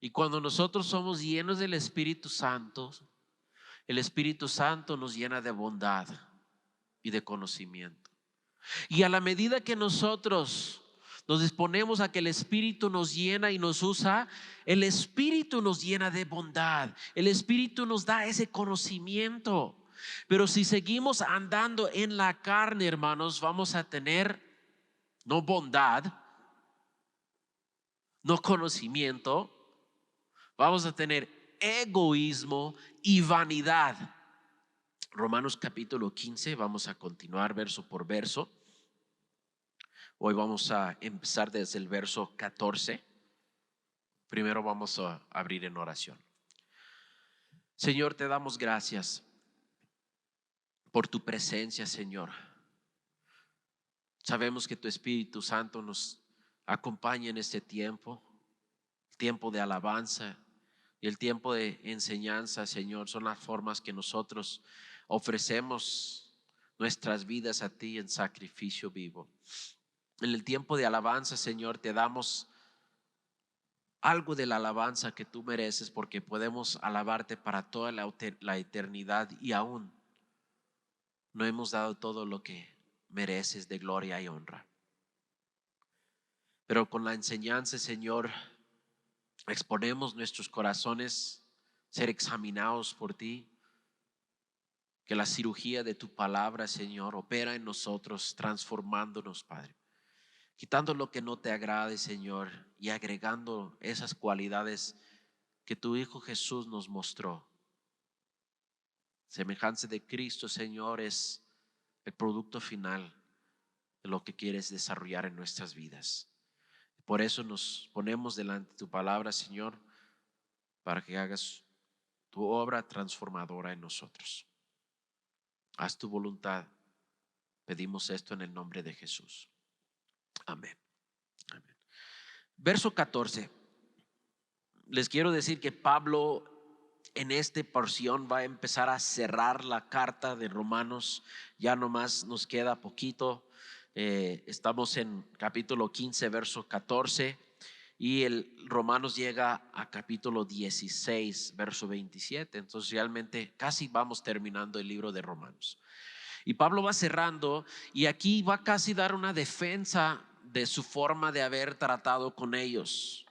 Y cuando nosotros somos llenos del Espíritu Santo, el Espíritu Santo nos llena de bondad y de conocimiento. Y a la medida que nosotros nos disponemos a que el Espíritu nos llena y nos usa, el Espíritu nos llena de bondad. El Espíritu nos da ese conocimiento. Pero si seguimos andando en la carne, hermanos, vamos a tener no bondad, no conocimiento, vamos a tener egoísmo y vanidad. Romanos capítulo 15, vamos a continuar verso por verso. Hoy vamos a empezar desde el verso 14. Primero vamos a abrir en oración. Señor, te damos gracias por tu presencia, Señor. Sabemos que tu Espíritu Santo nos acompaña en este tiempo, tiempo de alabanza y el tiempo de enseñanza, Señor. Son las formas que nosotros ofrecemos nuestras vidas a ti en sacrificio vivo. En el tiempo de alabanza, Señor, te damos algo de la alabanza que tú mereces, porque podemos alabarte para toda la eternidad, y aún no hemos dado todo lo que mereces de gloria y honra. Pero con la enseñanza, Señor, exponemos nuestros corazones ser examinados por ti. Que la cirugía de tu palabra, Señor, opera en nosotros, transformándonos, Padre, quitando lo que no te agrade, Señor, y agregando esas cualidades que tu Hijo Jesús nos mostró. Semejanza de Cristo, Señor, es el producto final de lo que quieres desarrollar en nuestras vidas. Por eso nos ponemos delante de tu palabra, Señor, para que hagas tu obra transformadora en nosotros. Haz tu voluntad. Pedimos esto en el nombre de Jesús. Amén. Amén. Verso 14. Les quiero decir que Pablo en esta porción va a empezar a cerrar la carta de Romanos. Ya nomás nos queda poquito. Estamos en capítulo 15, verso 14. Y el Romanos llega a capítulo 16, verso 27. Entonces realmente casi vamos terminando el libro de Romanos. Y Pablo va cerrando, y aquí va casi a dar una defensa de su forma de haber tratado con ellos.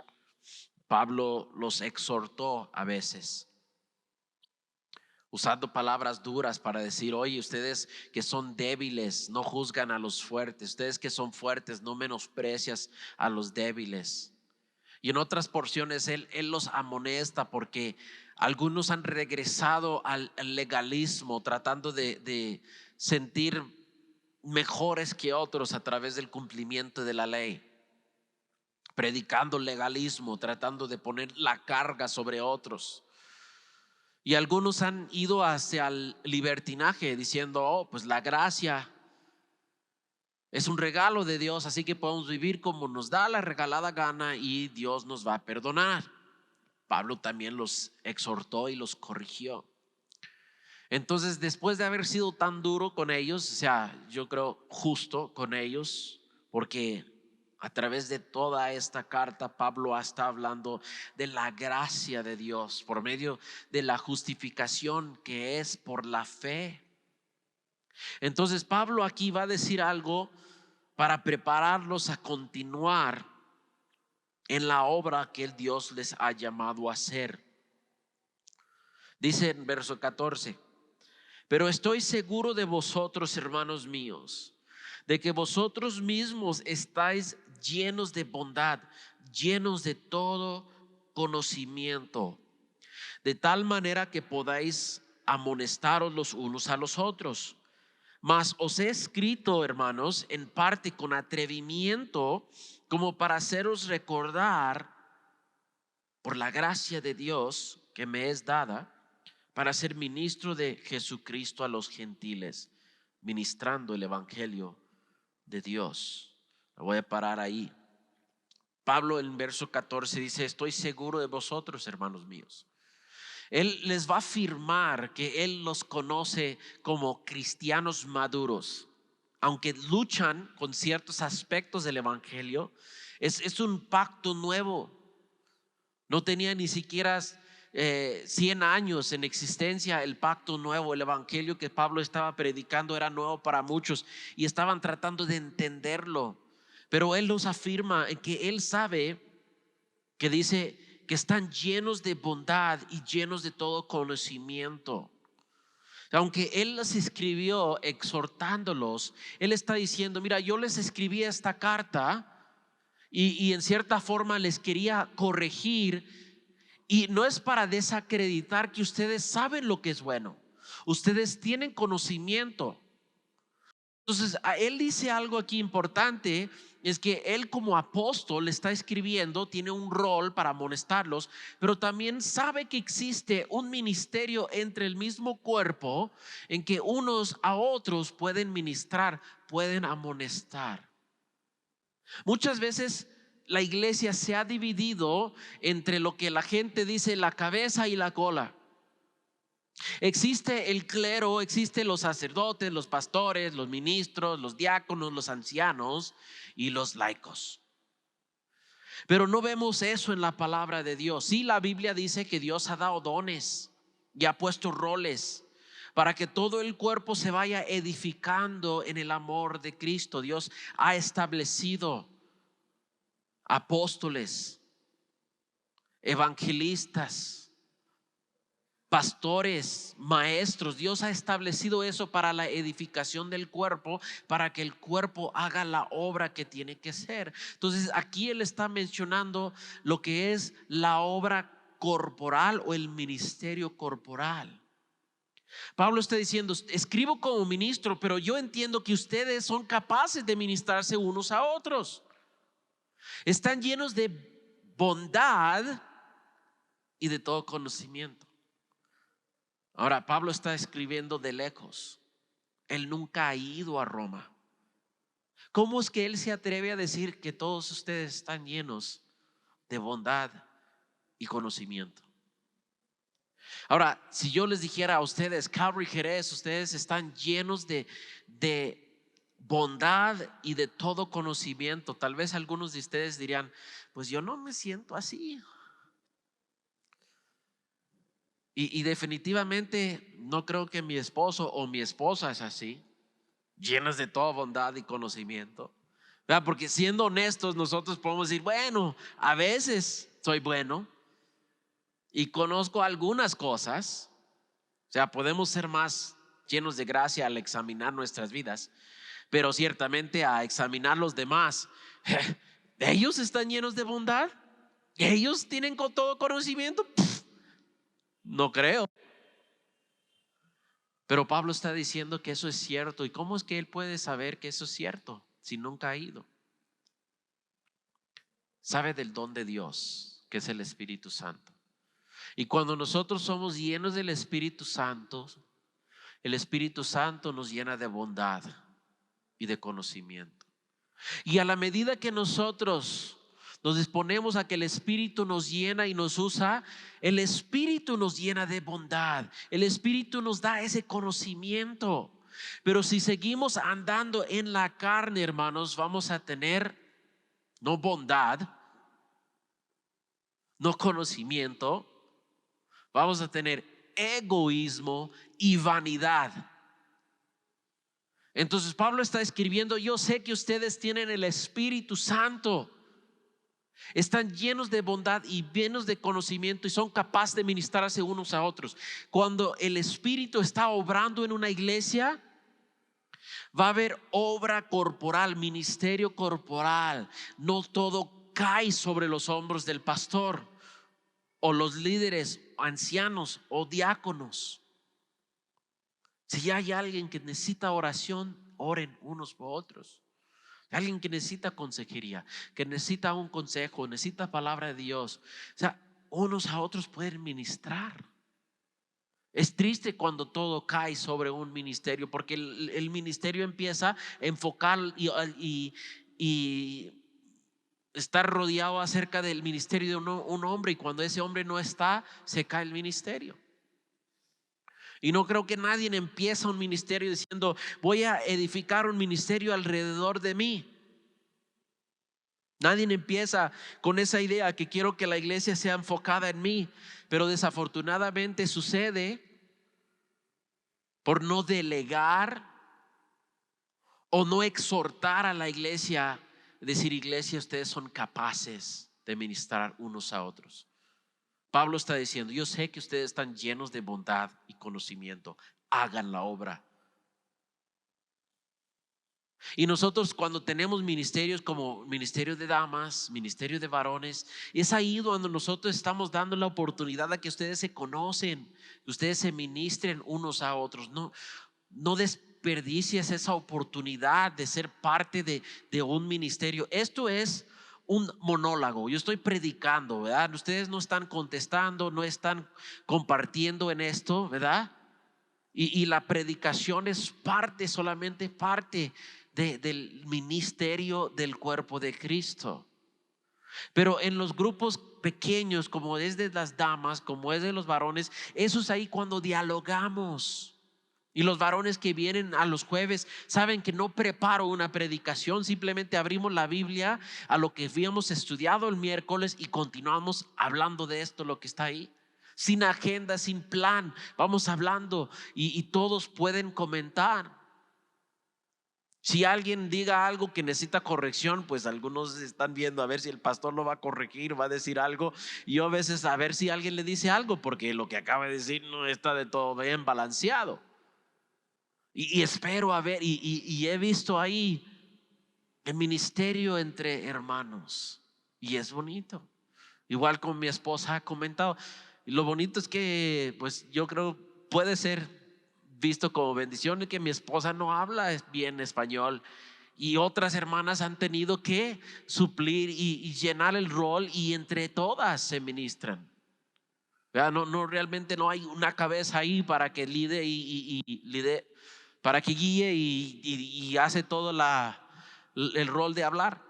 Pablo los exhortó a veces, usando palabras duras para decir: oye, ustedes que son débiles no juzgan a los fuertes, ustedes que son fuertes no menosprecias a los débiles. Y en otras porciones él los amonesta porque algunos han regresado al legalismo, tratando de sentir mejores que otros a través del cumplimiento de la ley, predicando legalismo, tratando de poner la carga sobre otros. Y algunos han ido hacia el libertinaje, diciendo: oh, pues la gracia es un regalo de Dios, así que podemos vivir como nos da la regalada gana y Dios nos va a perdonar. Pablo también los exhortó y los corrigió. Entonces, después de haber sido tan duro con ellos, o sea, yo creo justo con ellos, porque a través de toda esta carta Pablo está hablando de la gracia de Dios por medio de la justificación que es por la fe. Entonces Pablo aquí va a decir algo para prepararlos a continuar en la obra que el Dios les ha llamado a hacer. Dice en verso 14: pero estoy seguro de vosotros, hermanos míos, de que vosotros mismos estáis llenos de bondad, llenos de todo conocimiento, de tal manera que podáis amonestaros los unos a los otros. Mas os he escrito, hermanos, en parte con atrevimiento, como para haceros recordar, por la gracia de Dios que me es dada, para ser ministro de Jesucristo a los gentiles, ministrando el evangelio de Dios. Me voy a parar ahí. Pablo en verso 14 dice: estoy seguro de vosotros, hermanos míos. Él les va a afirmar que él los conoce como cristianos maduros, aunque luchan con ciertos aspectos del evangelio. Es un pacto nuevo. No tenía ni siquiera 100 años en existencia el pacto nuevo. El evangelio que Pablo estaba predicando era nuevo para muchos y estaban tratando de entenderlo. Pero él nos afirma en que él sabe, que dice que están llenos de bondad y llenos de todo conocimiento. Aunque él les escribió exhortándolos, él está diciendo: mira, yo les escribí esta carta y en cierta forma les quería corregir, y no es para desacreditar que ustedes saben lo que es bueno, ustedes tienen conocimiento. Entonces, él dice algo aquí importante, es que él como apóstol le está escribiendo, tiene un rol para amonestarlos, pero también sabe que existe un ministerio entre el mismo cuerpo en que unos a otros pueden ministrar, pueden amonestar. Muchas veces la iglesia se ha dividido entre lo que la gente dice, la cabeza y la cola. Existe el clero, existen los sacerdotes, los pastores, los ministros, los diáconos, los ancianos y los laicos. Pero no vemos eso en la palabra de Dios. Sí, la Biblia dice que Dios ha dado dones y ha puesto roles para que todo el cuerpo se vaya edificando en el amor de Cristo. Dios ha establecido apóstoles, evangelistas, pastores, maestros. Dios ha establecido eso para la edificación del cuerpo, para que el cuerpo haga la obra que tiene que ser. Entonces aquí él está mencionando lo que es la obra corporal o el ministerio corporal. Pablo está diciendo: escribo como ministro, pero yo entiendo que ustedes son capaces de ministrarse unos a otros. Están llenos de bondad y de todo conocimiento. Ahora, Pablo está escribiendo de lejos. Él nunca ha ido a Roma. ¿Cómo es que él se atreve a decir que todos ustedes están llenos de bondad y conocimiento? Ahora, si yo les dijera a ustedes, Calvary Jerez, ustedes están llenos de bondad y de todo conocimiento, tal vez algunos de ustedes dirían: pues yo no me siento así. Y definitivamente no creo que mi esposo o mi esposa es así, llenas de toda bondad y conocimiento. ¿Verdad? Porque siendo honestos, nosotros podemos decir: bueno, a veces soy bueno y conozco algunas cosas. O sea, podemos ser más llenos de gracia al examinar nuestras vidas, pero ciertamente a examinar los demás, ellos están llenos de bondad, ellos tienen con todo conocimiento. No creo. Pero Pablo está diciendo que eso es cierto. ¿Y cómo es que él puede saber que eso es cierto si nunca ha ido? Sabe del don de Dios, que es el Espíritu Santo. Y cuando nosotros somos llenos del Espíritu Santo, el Espíritu Santo nos llena de bondad y de conocimiento. Y a la medida que nosotros nos disponemos a que el Espíritu nos llena y nos usa, el Espíritu nos llena de bondad, el Espíritu nos da ese conocimiento. Pero si seguimos andando en la carne, hermanos, vamos a tener no bondad, no conocimiento, vamos a tener egoísmo y vanidad. Entonces Pablo está escribiendo: yo sé que ustedes tienen el Espíritu Santo, están llenos de bondad y llenos de conocimiento y son capaces de ministrarse unos a otros. Cuando el Espíritu está obrando en una iglesia, va a haber obra corporal, ministerio corporal. No todo cae sobre los hombros del pastor o los líderes, ancianos o diáconos. Si hay alguien que necesita oración, oren unos por otros. Alguien que necesita consejería, que necesita un consejo, necesita palabra de Dios, o sea, unos a otros pueden ministrar. Es triste cuando todo cae sobre un ministerio, porque el ministerio empieza a enfocar y estar rodeado acerca del ministerio de un hombre, y cuando ese hombre no está, se cae el ministerio. Y no creo que nadie empieza un ministerio diciendo: voy a edificar un ministerio alrededor de mí. Nadie empieza con esa idea que quiero que la iglesia sea enfocada en mí, pero desafortunadamente sucede por no delegar o no exhortar a la iglesia, decir: iglesia, ustedes son capaces de ministrar unos a otros. Pablo está diciendo: yo sé que ustedes están llenos de bondad y conocimiento, hagan la obra. Y nosotros, cuando tenemos ministerios como ministerio de damas, ministerio de varones, es ahí donde nosotros estamos dando la oportunidad a que ustedes se conocen, que ustedes se ministren unos a otros. No desperdicies esa oportunidad de ser parte de un ministerio. Esto es un monólogo. Yo estoy predicando, ¿verdad? Ustedes no están contestando, no están compartiendo en esto, ¿verdad? Y la predicación es parte, solamente parte del ministerio del cuerpo de Cristo. Pero en los grupos pequeños, como es de las damas, como es de los varones, eso es ahí cuando dialogamos. Y los varones que vienen a los jueves saben que no preparo una predicación, simplemente abrimos la Biblia a lo que habíamos estudiado el miércoles y continuamos hablando de esto, lo que está ahí. Sin agenda, sin plan, vamos hablando y todos pueden comentar. Si alguien diga algo que necesita corrección, pues algunos están viendo a ver si el pastor lo va a corregir, va a decir algo. Y yo a veces a ver si alguien le dice algo, porque lo que acaba de decir no está de todo bien balanceado. Y espero a ver, y he visto ahí el ministerio entre hermanos, y es bonito. Igual con mi esposa ha comentado, y lo bonito es que pues yo creo puede ser visto como bendición de que mi esposa no habla bien español, y otras hermanas han tenido que suplir y llenar el rol, y entre todas se ministran. No, realmente no hay una cabeza ahí para que lide para que guíe y hace todo el rol de hablar.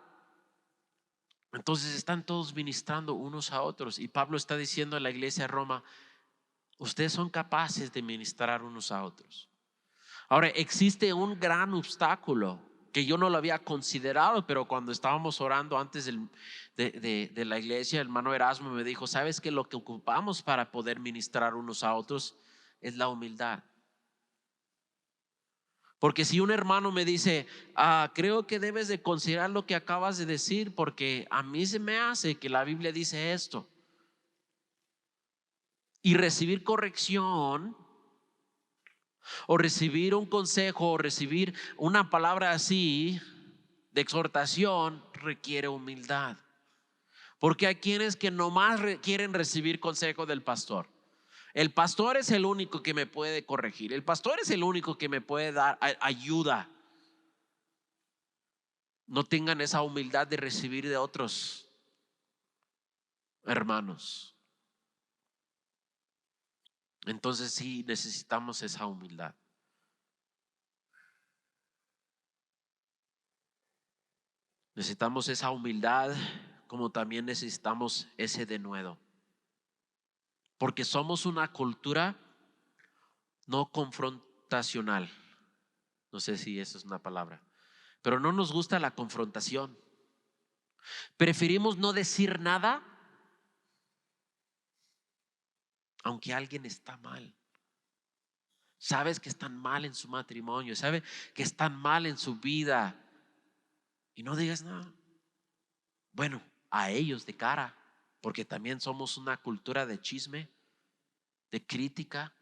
Entonces están todos ministrando unos a otros, y Pablo está diciendo a la iglesia de Roma: ustedes son capaces de ministrar unos a otros. Ahora, existe un gran obstáculo que yo no lo había considerado, pero cuando estábamos orando antes de la iglesia, el hermano Erasmo me dijo: sabes que lo que ocupamos para poder ministrar unos a otros es la humildad. Porque si un hermano me dice: creo que debes de considerar lo que acabas de decir, porque a mí se me hace que la Biblia dice esto, y recibir corrección o recibir un consejo o recibir una palabra así de exhortación requiere humildad. Porque hay quienes que nomás quieren recibir consejo del pastor. El pastor es el único que me puede corregir. El pastor es el único que me puede dar ayuda. No tengan esa humildad de recibir de otros hermanos. Entonces sí necesitamos esa humildad. Necesitamos esa humildad, como también necesitamos ese denuedo. Porque somos una cultura no confrontacional. No sé si esa es una palabra, pero no nos gusta la confrontación. Preferimos no decir nada, aunque alguien está mal. Sabes que están mal en su matrimonio, sabes que están mal en su vida, y no digas nada. Bueno, a ellos de cara, porque también somos una cultura de chisme, de crítica,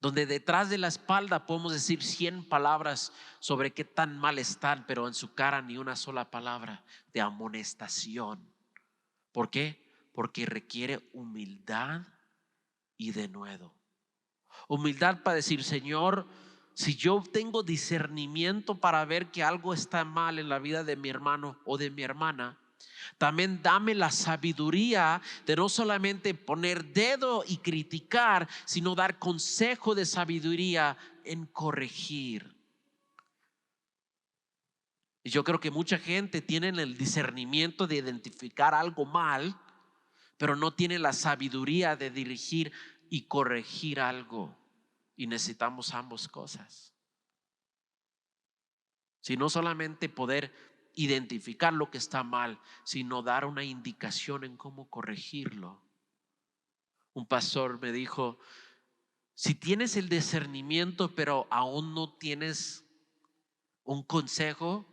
donde detrás de la espalda podemos decir 100 palabras sobre qué tan mal están, pero en su cara ni una sola palabra de amonestación. ¿Por qué? Porque requiere humildad y denuedo. Humildad para decir: Señor, si yo tengo discernimiento para ver que algo está mal en la vida de mi hermano o de mi hermana, también dame la sabiduría de no solamente poner dedo y criticar, sino dar consejo de sabiduría en corregir. Y yo creo que mucha gente tiene el discernimiento de identificar algo mal, pero no tiene la sabiduría de dirigir y corregir algo. Y necesitamos ambas cosas. Si no solamente poder identificar lo que está mal, sino dar una indicación en cómo corregirlo. Un pastor me dijo, si tienes el discernimiento pero aún no tienes un consejo,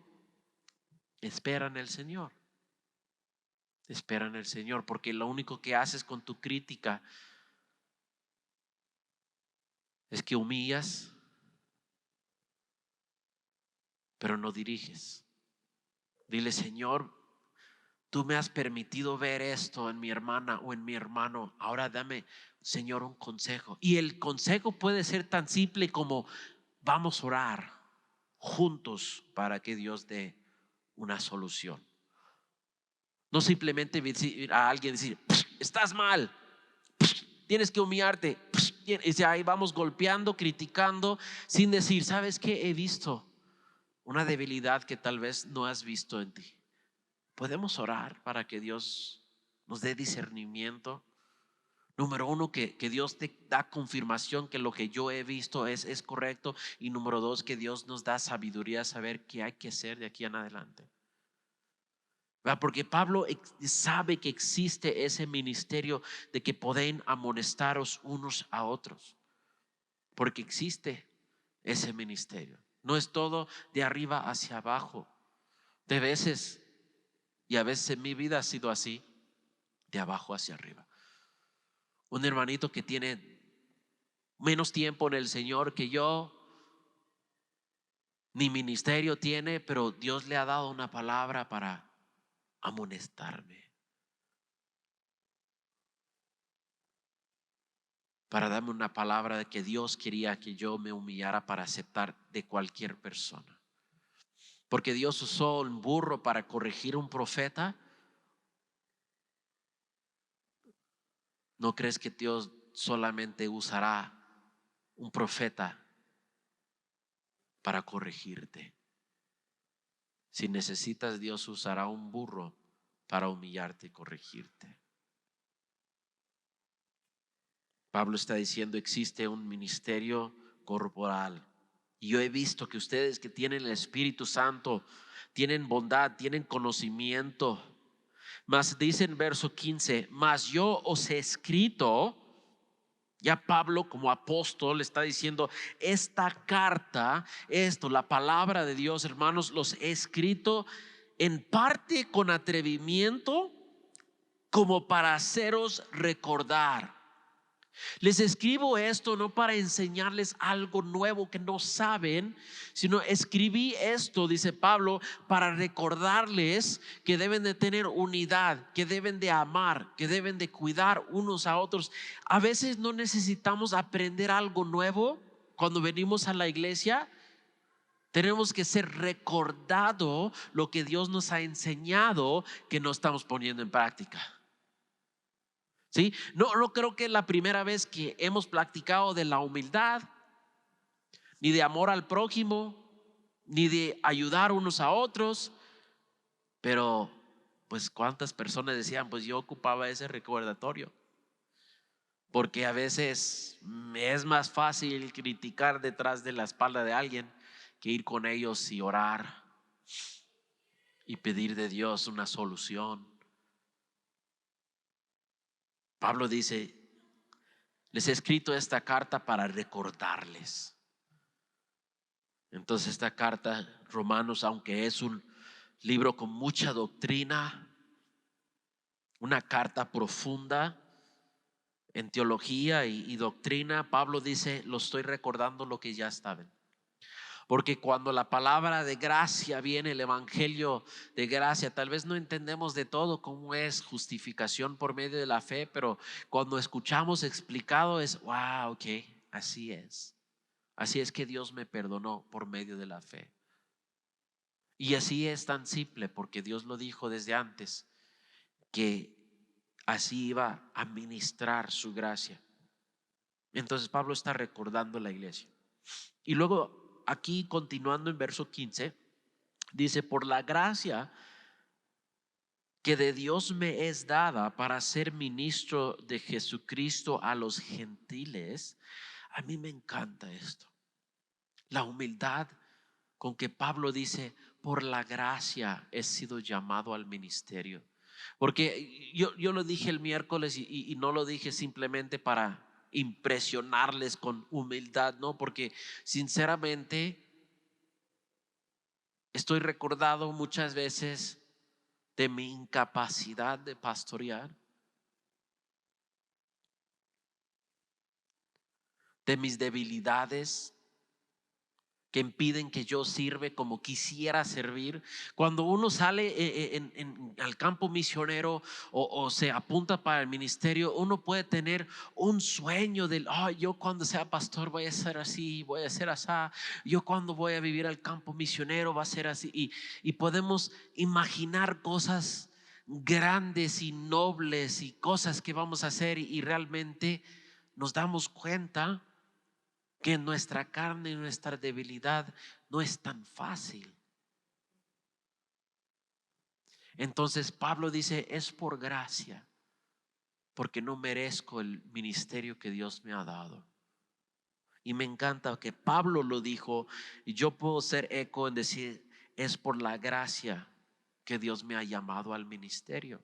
espera en el Señor. Espera en el Señor, porque lo único que haces con tu crítica es que humillas, pero no diriges. Dile, Señor, tú me has permitido ver esto en mi hermana o en mi hermano. Ahora dame, Señor, un consejo. Y el consejo puede ser tan simple como vamos a orar juntos para que Dios dé una solución. No simplemente decir a alguien, decir, estás mal, tienes que humillarte. Y ahí vamos golpeando, criticando, sin decir, ¿sabes qué? He visto una debilidad que tal vez no has visto en ti. Podemos orar para que Dios nos dé discernimiento. Número uno, que Dios te da confirmación que lo que yo he visto es correcto. Y número dos, que Dios nos da sabiduría a saber qué hay que hacer de aquí en adelante. Porque Pablo sabe que existe ese ministerio de que pueden amonestaros unos a otros. Porque existe ese ministerio. No es todo de arriba hacia abajo. De veces, y a veces en mi vida ha sido así, de abajo hacia arriba. Un hermanito que tiene menos tiempo en el Señor que yo, ni ministerio tiene, pero Dios le ha dado una palabra para amonestarme, para darme una palabra de que Dios quería que yo me humillara para aceptar de cualquier persona. Porque Dios usó un burro para corregir un profeta. ¿No crees que Dios solamente usará un profeta para corregirte? Si necesitas, Dios usará un burro para humillarte y corregirte. Pablo está diciendo, existe un ministerio corporal. Y yo he visto que ustedes que tienen el Espíritu Santo, tienen bondad, tienen conocimiento. Mas dice en verso 15, mas yo os he escrito. Ya Pablo como apóstol está diciendo, esta carta, la palabra de Dios, hermanos, los he escrito en parte con atrevimiento, como para haceros recordar. Les escribo esto no para enseñarles algo nuevo que no saben, sino escribí esto, dice Pablo, para recordarles que deben de tener unidad, que deben de amar, que deben de cuidar unos a otros. A veces no necesitamos aprender algo nuevo cuando venimos a la iglesia. Tenemos que ser recordado lo que Dios nos ha enseñado que no estamos poniendo en práctica. ¿Sí? No creo que es la primera vez que hemos practicado de la humildad, ni de amor al prójimo, ni de ayudar unos a otros. Pero pues cuántas personas decían, pues yo ocupaba ese recordatorio. Porque a veces me es más fácil criticar detrás de la espalda de alguien que ir con ellos y orar y pedir de Dios una solución. Pablo dice, les he escrito esta carta para recordarles. Entonces esta carta, Romanos, aunque es un libro con mucha doctrina, una carta profunda en teología y doctrina, Pablo dice, lo estoy recordando lo que ya saben. Porque cuando la palabra de gracia viene, el evangelio de gracia, tal vez no entendemos de todo cómo es justificación por medio de la fe, pero cuando escuchamos explicado es, wow, ok, así es. Así es que Dios me perdonó por medio de la fe. Y así es tan simple porque Dios lo dijo desde antes, que así iba a ministrar su gracia. Entonces Pablo está recordando la iglesia. Y luego aquí continuando en verso 15, dice, por la gracia que de Dios me es dada para ser ministro de Jesucristo a los gentiles. A mí me encanta esto, la humildad con que Pablo dice, por la gracia he sido llamado al ministerio. Porque yo lo dije el miércoles y no lo dije simplemente para impresionarles con humildad, no, porque sinceramente estoy recordado muchas veces de mi incapacidad de pastorear, de mis debilidades que impiden que yo sirva como quisiera servir. Cuando uno sale al campo misionero o se apunta para el ministerio, uno puede tener un sueño del, yo cuando sea pastor voy a ser así, voy a ser así, yo cuando voy a vivir al campo misionero va a ser así, y podemos imaginar cosas grandes y nobles y cosas que vamos a hacer, y realmente nos damos cuenta que nuestra carne y nuestra debilidad no es tan fácil. Entonces Pablo dice, es por gracia, porque no merezco el ministerio que Dios me ha dado. Y me encanta que Pablo lo dijo, y yo puedo ser eco en decir, es por la gracia que Dios me ha llamado al ministerio.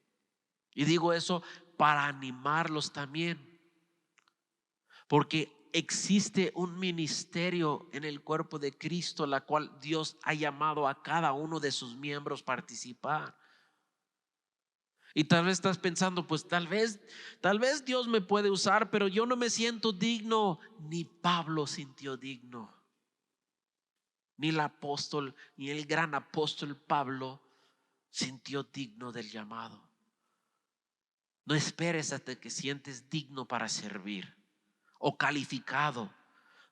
Y digo eso para animarlos también, porque existe un ministerio en el cuerpo de Cristo, la cual Dios ha llamado a cada uno de sus miembros a participar. Y tal vez estás pensando, pues tal vez Dios me puede usar, pero yo no me siento digno. Ni Pablo sintió digno, ni el apóstol, ni el gran apóstol Pablo sintió digno del llamado. No esperes hasta que sientes digno para servir o calificado.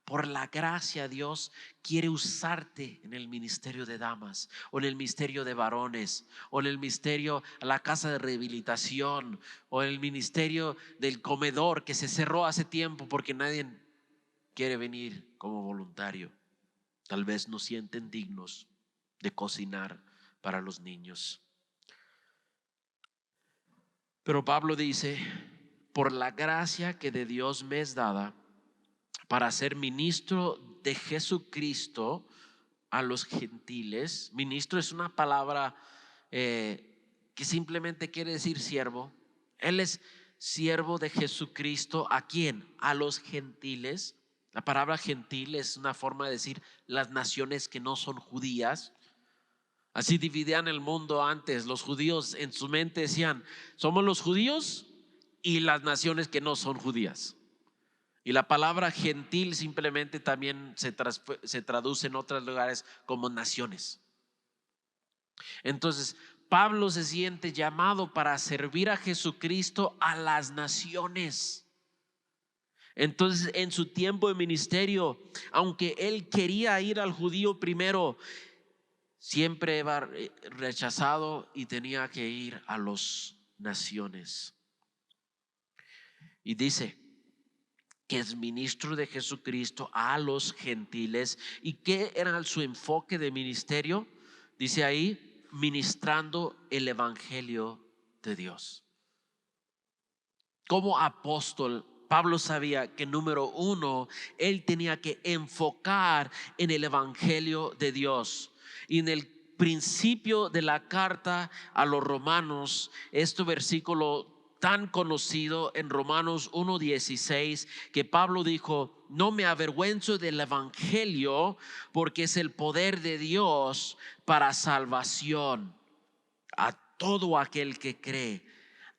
Por la gracia, Dios quiere usarte en el ministerio de damas, o en el ministerio de varones, o en el ministerio a la casa de rehabilitación, o en el ministerio del comedor que se cerró hace tiempo porque nadie quiere venir como voluntario. Tal vez no sienten dignos de cocinar para los niños. Pero Pablo dice, por la gracia que de Dios me es dada, para ser ministro de Jesucristo a los gentiles. Ministro es una palabra que simplemente quiere decir siervo. Él es siervo de Jesucristo. ¿A quién? A los gentiles. La palabra gentil es una forma de decir las naciones que no son judías. Así dividían el mundo antes. Los judíos en su mente decían, somos los judíos y las naciones que no son judías. Y la palabra gentil simplemente también se traduce en otros lugares como naciones. Entonces Pablo se siente llamado para servir a Jesucristo a las naciones. Entonces en su tiempo de ministerio, aunque él quería ir al judío primero, siempre era rechazado y tenía que ir a las naciones. Y dice que es ministro de Jesucristo a los gentiles. ¿Y qué era su enfoque de ministerio? Dice ahí, ministrando el evangelio de Dios. Como apóstol, Pablo sabía que número uno, él tenía que enfocar en el evangelio de Dios. Y en el principio de la carta a los romanos, este versículo tan conocido en Romanos 1:16, que Pablo dijo, no me avergüenzo del evangelio, porque es el poder de Dios para salvación a todo aquel que cree,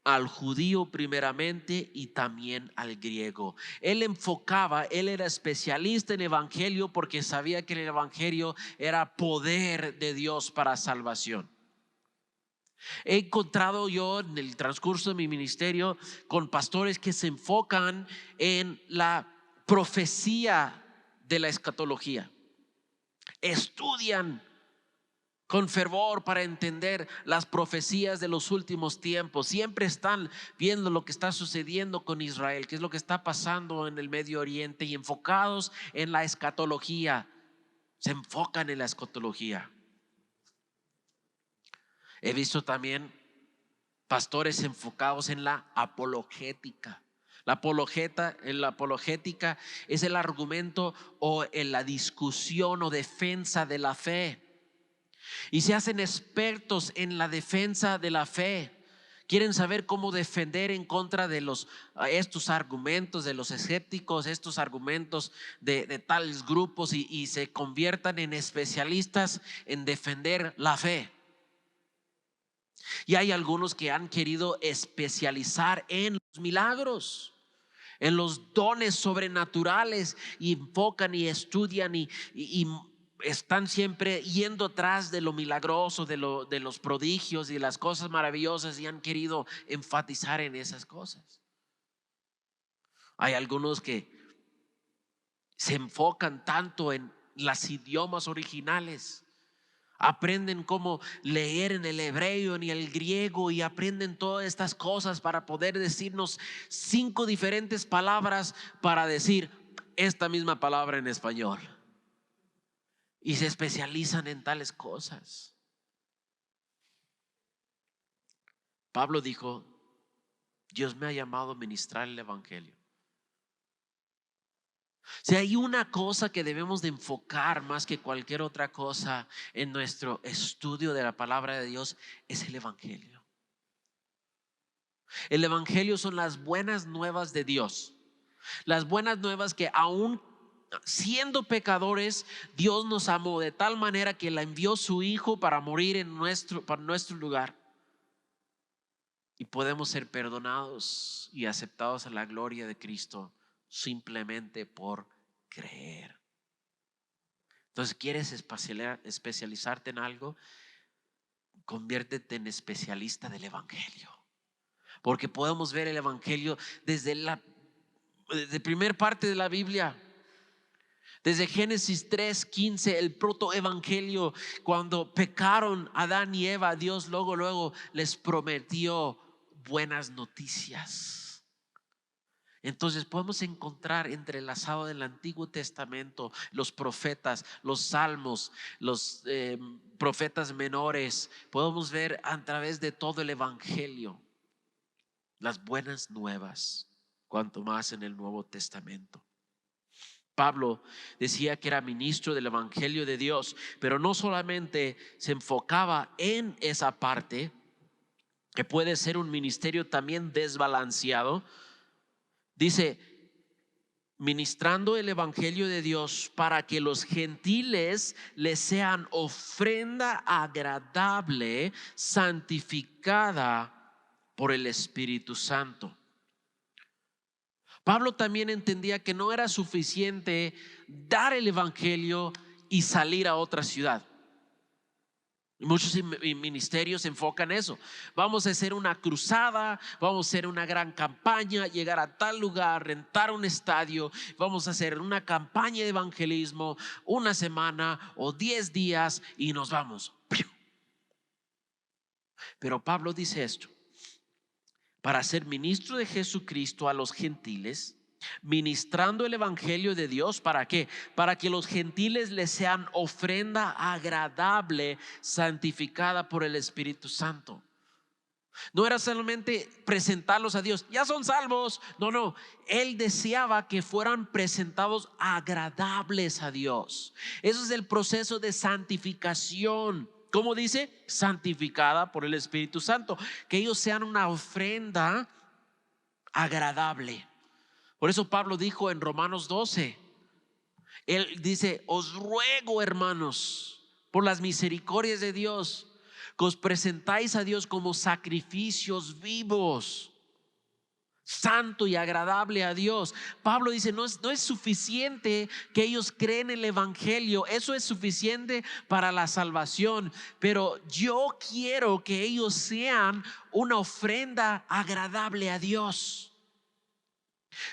al judío primeramente y también al griego. Él enfocaba, él era especialista en evangelio porque sabía que el evangelio era poder de Dios para salvación. He encontrado yo en el transcurso de mi ministerio con pastores que se enfocan en la profecía de la escatología. Estudian con fervor para entender las profecías de los últimos tiempos. Siempre están viendo lo que está sucediendo con Israel, qué es lo que está pasando en el Medio Oriente, y enfocados en la escatología. Se enfocan en la escatología. He visto también pastores enfocados en la apologética. La apologética es el argumento o en la discusión o defensa de la fe. y se hacen expertos en la defensa de la fe. Quieren saber cómo defender en contra de estos argumentos de los escépticos, estos argumentos de tales grupos, y se conviertan en especialistas en defender la fe. Y hay algunos que han querido especializar en los milagros, en los dones sobrenaturales, y enfocan y estudian y están siempre yendo atrás de lo milagroso, de los prodigios y las cosas maravillosas, y han querido enfatizar en esas cosas. Hay algunos que se enfocan tanto en los idiomas originales, aprenden cómo leer en el hebreo, en el griego, y aprenden todas estas cosas para poder decirnos 5 diferentes palabras para decir esta misma palabra en español. Y se especializan en tales cosas. Pablo dijo: Dios me ha llamado a ministrar el evangelio. Si hay una cosa que debemos de enfocar más que cualquier otra cosa en nuestro estudio de la palabra de Dios, es el evangelio. El evangelio son las buenas nuevas de Dios. Las buenas nuevas que aún siendo pecadores, Dios nos amó de tal manera que la envió su Hijo para morir para nuestro lugar. Y podemos ser perdonados y aceptados a la gloria de Cristo simplemente por creer. Entonces, ¿quieres especializarte en algo? Conviértete en especialista del evangelio. Porque podemos ver el evangelio desde la primera parte de la Biblia. Desde Génesis 3:15, el protoevangelio, cuando pecaron Adán y Eva, Dios luego les prometió buenas noticias. Entonces podemos encontrar entrelazado del Antiguo Testamento los profetas, los salmos, los profetas menores. Podemos ver a través de todo el evangelio las buenas nuevas, cuanto más en el Nuevo Testamento. Pablo decía que era ministro del evangelio de Dios, pero no solamente se enfocaba en esa parte, que puede ser un ministerio también desbalanceado. Dice: ministrando el evangelio de Dios para que los gentiles le sean ofrenda agradable, santificada por el Espíritu Santo. Pablo también entendía que no era suficiente dar el evangelio y salir a otra ciudad. Muchos ministerios se enfocan en eso. Vamos a hacer una cruzada, vamos a hacer una gran campaña, llegar a tal lugar, rentar un estadio, vamos a hacer una campaña de evangelismo, una semana o 10 días y nos vamos. Pero Pablo dice esto: para ser ministro de Jesucristo a los gentiles, ministrando el evangelio de Dios. ¿Para qué? Para que los gentiles les sean ofrenda agradable, santificada por el Espíritu Santo. No era solamente presentarlos a Dios, ya son salvos. No, él deseaba que fueran presentados agradables a Dios. Eso es el proceso de santificación. ¿Cómo dice? Santificada por el Espíritu Santo. Que ellos sean una ofrenda agradable. Por eso Pablo dijo en Romanos 12, él dice: os ruego, hermanos, por las misericordias de Dios, que os presentáis a Dios como sacrificios vivos, santo y agradable a Dios. Pablo dice: no es suficiente que ellos creen en el evangelio, eso es suficiente para la salvación, pero yo quiero que ellos sean una ofrenda agradable a Dios.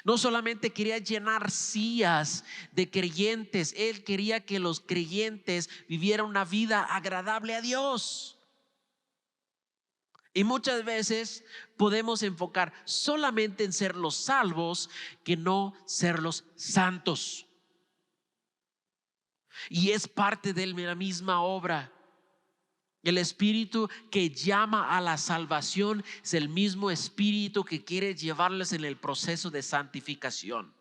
No solamente quería llenar sillas de creyentes, él quería que los creyentes vivieran una vida agradable a Dios. Y muchas veces podemos enfocar solamente en ser los salvos, que no ser los santos. Y es parte de la misma obra. El espíritu que llama a la salvación es el mismo espíritu que quiere llevarles en el proceso de santificación.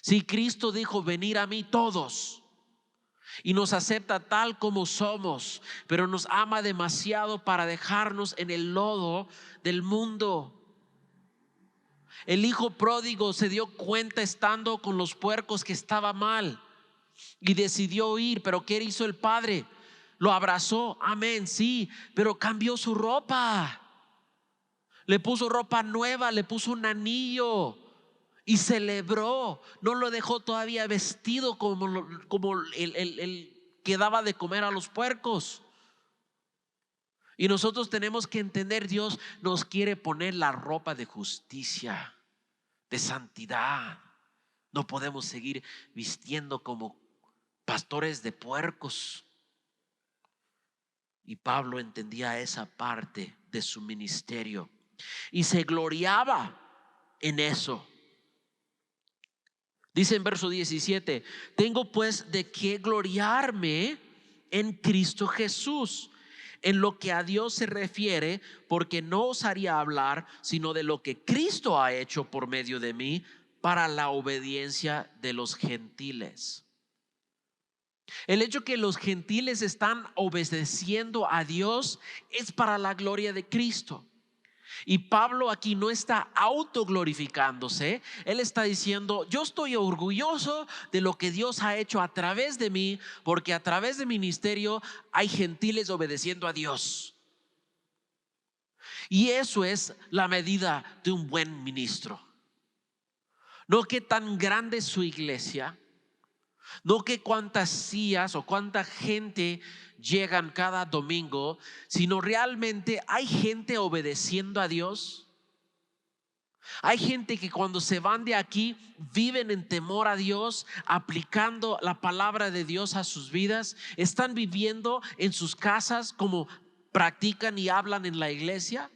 Si Cristo dijo: venid a mí todos, y nos acepta tal como somos, pero nos ama demasiado para dejarnos en el lodo del mundo. El hijo pródigo se dio cuenta estando con los puercos que estaba mal y decidió ir, pero ¿qué hizo el padre? Lo abrazó, amén, sí, pero cambió su ropa. Le puso ropa nueva, le puso un anillo y celebró. No lo dejó todavía vestido como el que daba de comer a los puercos. Y nosotros tenemos que entender, Dios nos quiere poner la ropa de justicia, de santidad. No podemos seguir vistiendo como pastores de puercos. Y Pablo entendía esa parte de su ministerio y se gloriaba en eso. Dice en verso 17: tengo pues de qué gloriarme en Cristo Jesús, en lo que a Dios se refiere, porque no osaría hablar sino de lo que Cristo ha hecho por medio de mí para la obediencia de los gentiles. El hecho que los gentiles están obedeciendo a Dios es para la gloria de Cristo. Y Pablo aquí no está autoglorificándose. Él está diciendo: yo estoy orgulloso de lo que Dios ha hecho a través de mí, porque a través de mi ministerio hay gentiles obedeciendo a Dios. Y eso es la medida de un buen ministro. No que tan grande es su iglesia, no que cuántas sillas o cuánta gente llegan cada domingo, sino realmente hay gente obedeciendo a Dios. Hay gente que cuando se van de aquí viven en temor a Dios, aplicando la palabra de Dios a sus vidas. Están viviendo en sus casas como practican y hablan en la iglesia.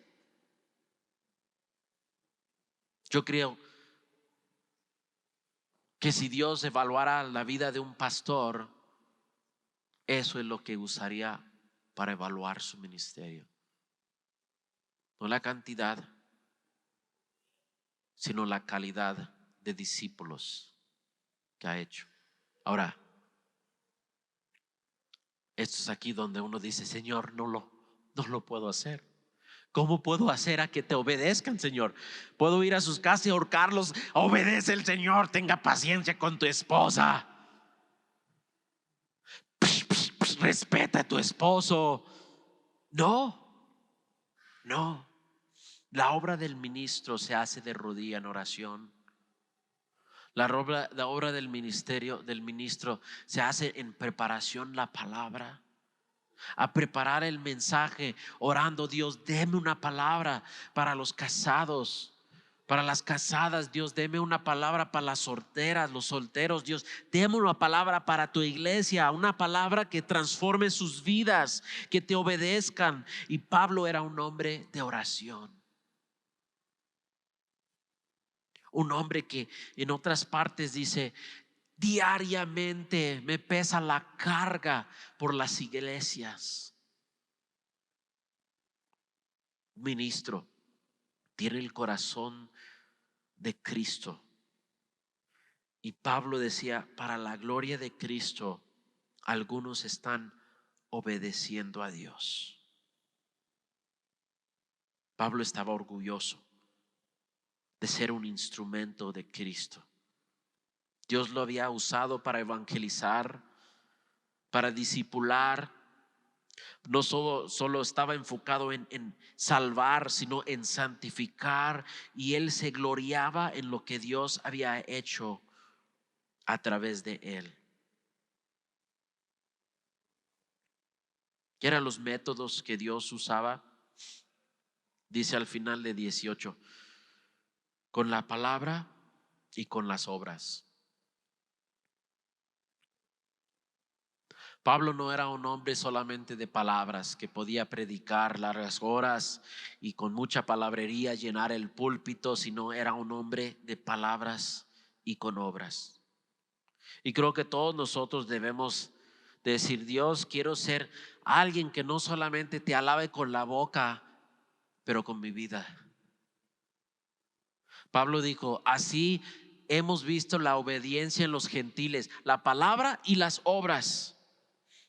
Yo creo que si Dios evaluara la vida de un pastor, eso es lo que usaría para evaluar su ministerio. No la cantidad, sino la calidad de discípulos que ha hecho. Ahora, esto es aquí donde uno dice: Señor, no lo puedo hacer. ¿Cómo puedo hacer a que te obedezcan, Señor? Puedo ir a sus casas y ahorcarlos. Obedece el Señor, tenga paciencia con tu esposa. Respeta a tu esposo. No, no. La obra del ministro se hace de rodilla en oración. La obra del ministerio, del ministro, se hace en preparación la palabra, a preparar el mensaje, orando: Dios, deme una palabra para los casados, para las casadas. Dios, deme una palabra para las solteras, los solteros. Dios, deme una palabra para tu iglesia, una palabra que transforme sus vidas, que te obedezcan. Y Pablo era un hombre de oración. Un hombre que en otras partes dice: diariamente me pesa la carga por las iglesias. Un ministro tiene el corazón de Cristo. Y Pablo decía: para la gloria de Cristo, algunos están obedeciendo a Dios. Pablo estaba orgulloso de ser un instrumento de Cristo. Dios lo había usado para evangelizar, para discipular. No solo estaba enfocado en salvar, sino en santificar. Y él se gloriaba en lo que Dios había hecho a través de él. ¿Qué eran los métodos que Dios usaba? Dice al final de 18: con la palabra y con las obras. Pablo no era un hombre solamente de palabras que podía predicar largas horas y con mucha palabrería llenar el púlpito, sino era un hombre de palabras y con obras. Y creo que todos nosotros debemos decir: Dios, quiero ser alguien que no solamente te alabe con la boca, pero con mi vida. Pablo dijo: así hemos visto la obediencia en los gentiles, la palabra y las obras.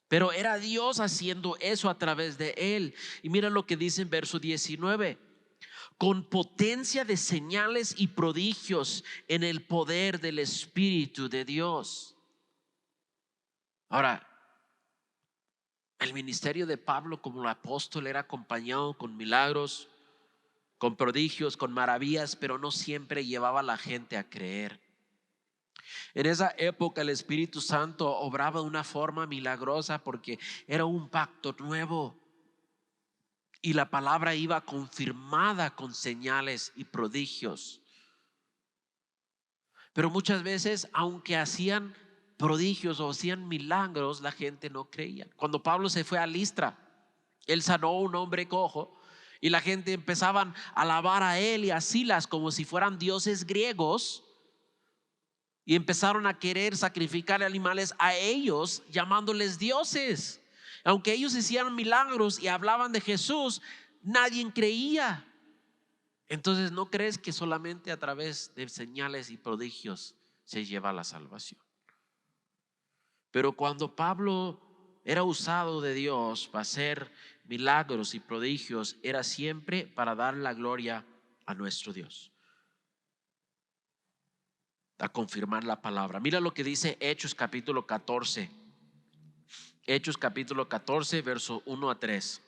Pero era Dios haciendo eso a través de él. Y mira lo que dice en verso 19: con potencia de señales y prodigios en el poder del Espíritu de Dios. Ahora, el ministerio de Pablo como el apóstol era acompañado con milagros, con prodigios, con maravillas, pero no siempre llevaba a la gente a creer. En esa época el Espíritu Santo obraba de una forma milagrosa porque era un pacto nuevo y la palabra iba confirmada con señales y prodigios. Pero muchas veces, aunque hacían prodigios o hacían milagros, la gente no creía. Cuando Pablo se fue a Listra, él sanó a un hombre cojo y la gente empezaban a alabar a él y a Silas como si fueran dioses griegos, y empezaron a querer sacrificar animales a ellos, llamándoles dioses. Aunque ellos hacían milagros y hablaban de Jesús, nadie creía. Entonces, ¿no crees que solamente a través de señales y prodigios se lleva la salvación? Pero cuando Pablo era usado de Dios para hacer milagros y prodigios, era siempre para dar la gloria a nuestro Dios, a confirmar la palabra. Mira lo que dice Hechos capítulo 14. Hechos capítulo 14, verso 1 a 3.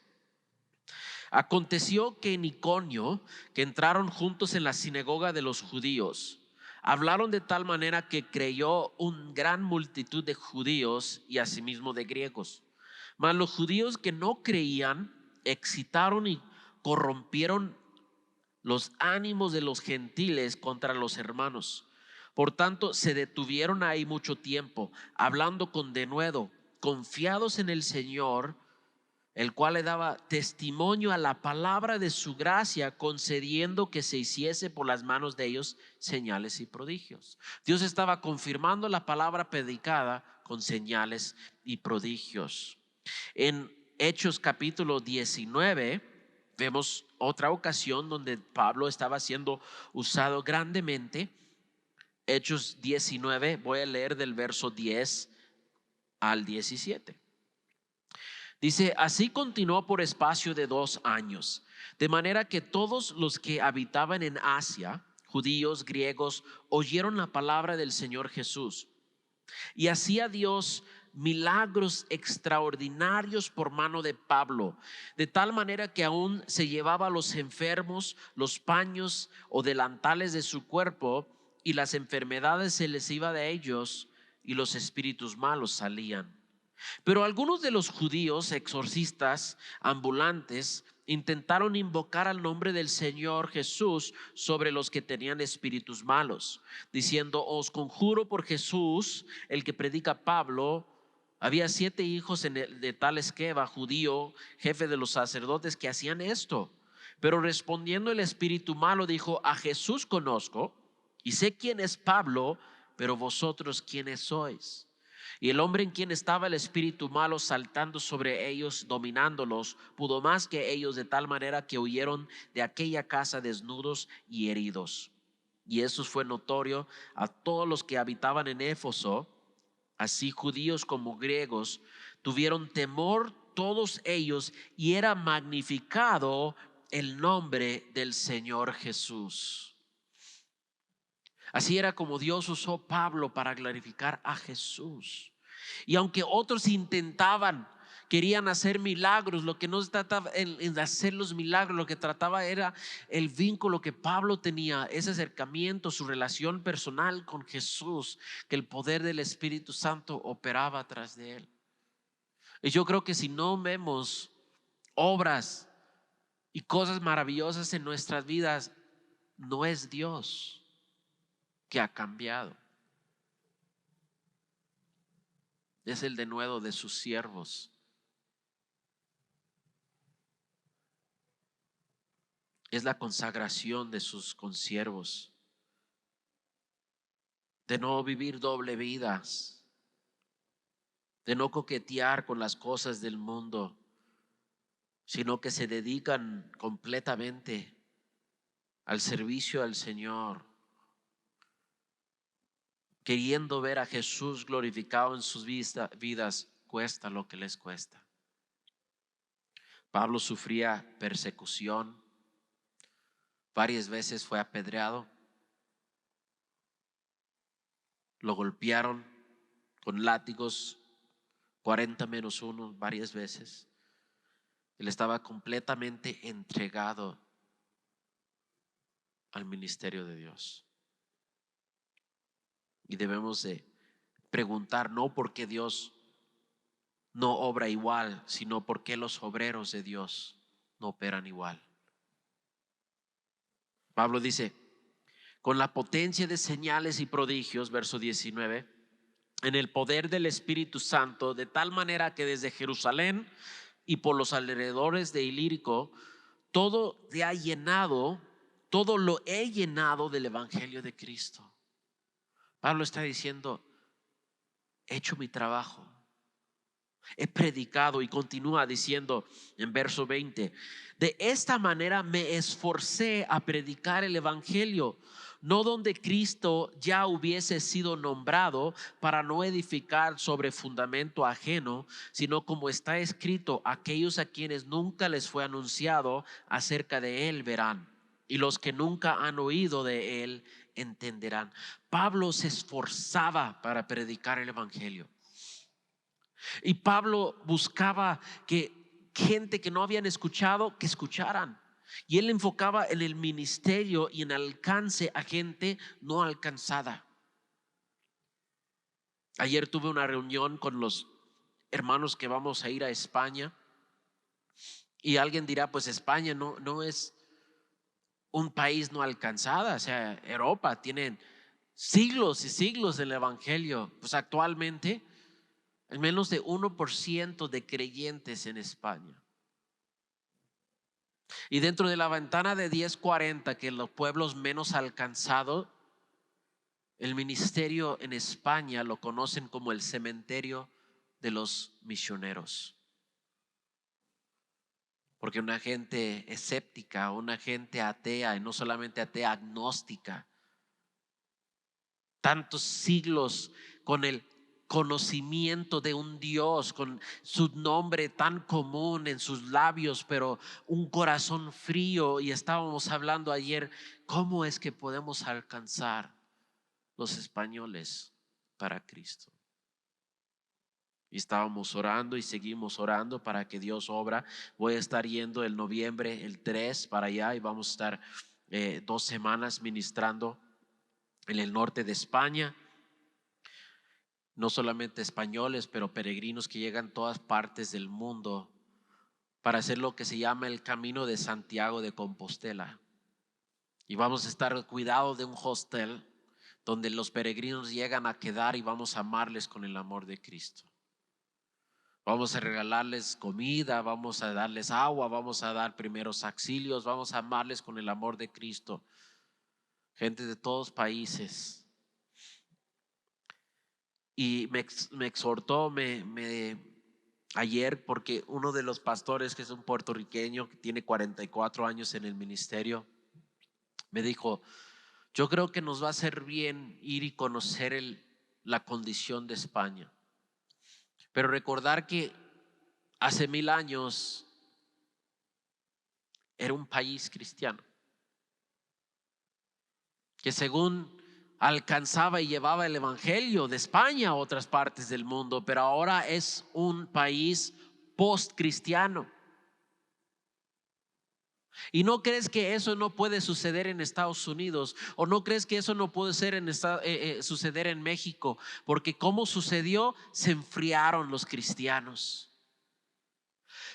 Aconteció que en Iconio, que entraron juntos en la sinagoga de los judíos, hablaron de tal manera que creyó una gran multitud de judíos y asimismo de griegos. Mas los judíos que no creían excitaron y corrompieron los ánimos de los gentiles contra los hermanos. Por tanto, se detuvieron ahí mucho tiempo, hablando con denuedo, confiados en el Señor, el cual le daba testimonio a la palabra de su gracia, concediendo que se hiciese por las manos de ellos señales y prodigios. Dios estaba confirmando la palabra predicada con señales y prodigios. En Hechos capítulo 19 vemos otra ocasión donde Pablo estaba siendo usado grandemente. Hechos 19, voy a leer del verso 10 al 17. Dice: así continuó por espacio de 2 años, de manera que todos los que habitaban en Asia, judíos, griegos, oyeron la palabra del Señor Jesús. Y hacía Dios milagros extraordinarios por mano de Pablo, de tal manera que aún se llevaba a los enfermos los paños o delantales de su cuerpo, y las enfermedades se les iba de ellos, y los espíritus malos salían. Pero algunos de los judíos exorcistas ambulantes intentaron invocar al nombre del Señor Jesús sobre los que tenían espíritus malos, diciendo: os conjuro por Jesús, el que predica Pablo. Había 7 hijos de tal Esqueva, judío, jefe de los sacerdotes, que hacían esto. Pero respondiendo el espíritu malo dijo: a Jesús conozco y sé quién es Pablo, pero vosotros quiénes sois. Y el hombre en quien estaba el espíritu malo, saltando sobre ellos, dominándolos, pudo más que ellos, de tal manera que huyeron de aquella casa desnudos y heridos. Y eso fue notorio a todos los que habitaban en Éfeso, así judíos como griegos. Tuvieron temor todos ellos, y era magnificado el nombre del Señor Jesús. Así era como Dios usó Pablo para glorificar a Jesús. Y aunque otros intentaban, querían hacer milagros, lo que no se trataba en hacer los milagros, lo que trataba era el vínculo que Pablo tenía, ese acercamiento, su relación personal con Jesús, que el poder del Espíritu Santo operaba atrás de él. Y yo creo que si no vemos obras y cosas maravillosas en nuestras vidas, no es Dios que ha cambiado, es el denuedo de sus siervos. Es la consagración de sus consiervos, de no vivir doble vidas, de no coquetear con las cosas del mundo, sino que se dedican completamente al servicio al Señor, queriendo ver a Jesús glorificado en sus vidas cuesta lo que les cuesta. Pablo sufría persecución, varias veces fue apedreado, lo golpearon con látigos 40-1 varias veces. Él estaba completamente entregado al ministerio de Dios. Y debemos de preguntar, no porque Dios no obra igual, sino porque los obreros de Dios no operan igual. Pablo dice, con la potencia de señales y prodigios, verso 19, en el poder del Espíritu Santo, de tal manera que desde Jerusalén y por los alrededores de Ilírico, todo lo he llenado del Evangelio de Cristo. Pablo está diciendo, he hecho mi trabajo, he predicado, y continúa diciendo en verso 20, de esta manera me esforcé a predicar el evangelio, no donde Cristo ya hubiese sido nombrado, para no edificar sobre fundamento ajeno, sino como está escrito, aquellos a quienes nunca les fue anunciado acerca de él verán, y los que nunca han oído de él entenderán. Pablo se esforzaba para predicar el evangelio. Y Pablo buscaba que gente que no habían escuchado, que escucharan. Y él enfocaba en el ministerio y en alcance a gente no alcanzada. Ayer tuve una reunión con los hermanos que vamos a ir a España. Y alguien dirá, pues España no es un país no alcanzada. O sea, Europa tienen siglos y siglos del evangelio. Pues actualmente hay menos de 1% de creyentes en España. Y dentro de la ventana de 1040, que los pueblos menos alcanzados, el ministerio en España lo conocen como el cementerio de los misioneros. Porque una gente escéptica, una gente atea, y no solamente atea, agnóstica, tantos siglos con el conocimiento de un Dios, con su nombre tan común en sus labios, pero un corazón frío. Y estábamos hablando ayer, ¿cómo es que podemos alcanzar los españoles para Cristo? Y estábamos orando y seguimos orando para que Dios obra. Voy a estar yendo el noviembre, el 3 para allá, y vamos a estar 2 semanas ministrando en el norte de España. No solamente españoles, pero peregrinos que llegan a todas partes del mundo para hacer lo que se llama el Camino de Santiago de Compostela. Y vamos a estar cuidados de un hostel donde los peregrinos llegan a quedar, y vamos a amarles con el amor de Cristo. Vamos a regalarles comida, vamos a darles agua, vamos a dar primeros auxilios, vamos a amarles con el amor de Cristo. Gente de todos países. Y me exhortó ayer, porque uno de los pastores, que es un puertorriqueño que tiene 44 años en el ministerio, me dijo, yo creo que nos va a hacer bien ir y conocer la condición de España, pero recordar que hace 1000 años era un país cristiano, que según alcanzaba y llevaba el evangelio de España a otras partes del mundo, pero ahora es un país post-cristiano. ¿Y no crees que eso no puede suceder en Estados Unidos? ¿O no crees que eso no puede ser suceder en México? Porque como sucedió, se enfriaron los cristianos.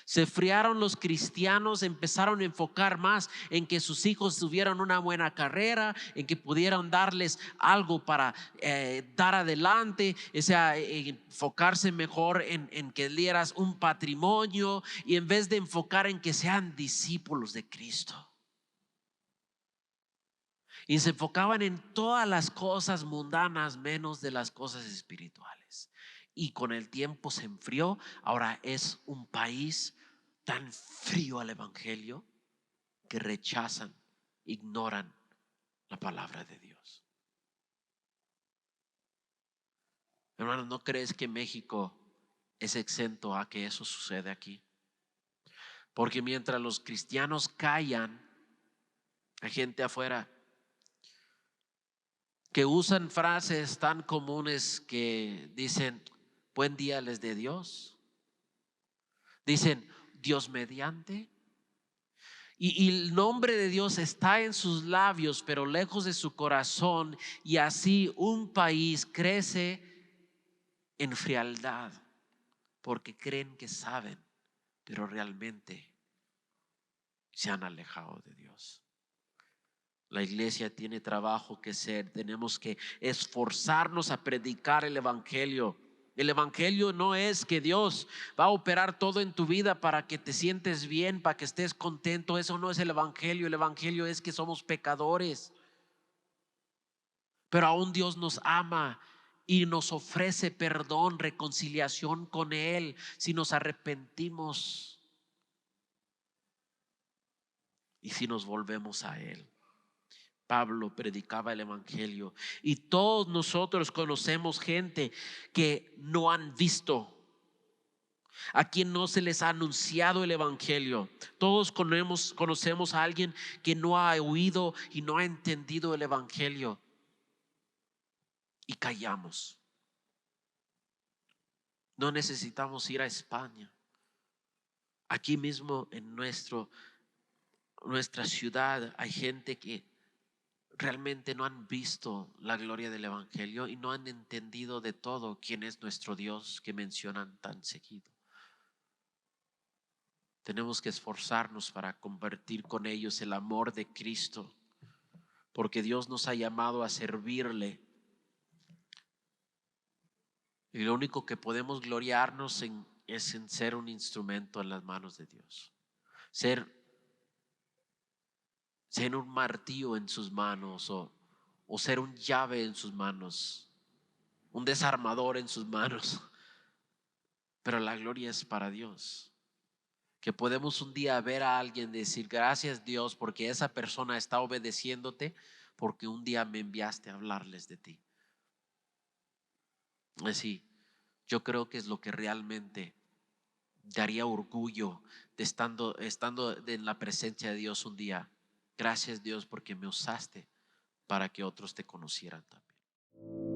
Se enfriaron los cristianos, empezaron a enfocar más en que sus hijos tuvieran una buena carrera, en que pudieran darles algo para dar adelante, o sea, enfocarse mejor en que dieras un patrimonio, y en vez de enfocar en que sean discípulos de Cristo. Y se enfocaban en todas las cosas mundanas menos de las cosas espirituales. Y con el tiempo se enfrió. Ahora es un país tan frío al evangelio que rechazan, ignoran la palabra de Dios. Hermanos, ¿no crees que México es exento a que eso suceda aquí. Porque mientras los cristianos callan, hay gente afuera que usan frases tan comunes que dicen: buen día les dé Dios. Dicen: Dios mediante. Y el nombre de Dios está en sus labios, pero lejos de su corazón. Y así un país crece en frialdad, porque creen que saben, pero realmente se han alejado de Dios. La iglesia tiene trabajo que hacer. Tenemos que esforzarnos a predicar el evangelio. El evangelio no es que Dios va a operar todo en tu vida para que te sientes bien, para que estés contento. Eso no es el evangelio. El evangelio es que somos pecadores, pero aún Dios nos ama y nos ofrece perdón, reconciliación con Él si nos arrepentimos y si nos volvemos a Él. Pablo predicaba el evangelio y todos nosotros conocemos gente que no han visto, a quien no se les ha anunciado el evangelio. Todos conocemos a alguien que no ha oído y no ha entendido el evangelio y callamos. No necesitamos ir a España. Aquí mismo en nuestra ciudad hay gente que realmente no han visto la gloria del evangelio y no han entendido de todo quién es nuestro Dios que mencionan tan seguido. Tenemos que esforzarnos para compartir con ellos el amor de Cristo, porque Dios nos ha llamado a servirle. Y lo único que podemos gloriarnos es en ser un instrumento en las manos de Dios. Ser un martillo en sus manos, o ser un llave en sus manos, un desarmador en sus manos. Pero la gloria es para Dios. Que podemos un día ver a alguien decir: gracias Dios, porque esa persona está obedeciéndote, porque un día me enviaste a hablarles de ti. Así, yo creo que es lo que realmente daría orgullo de estando en la presencia de Dios un día. Gracias Dios porque me usaste para que otros te conocieran también.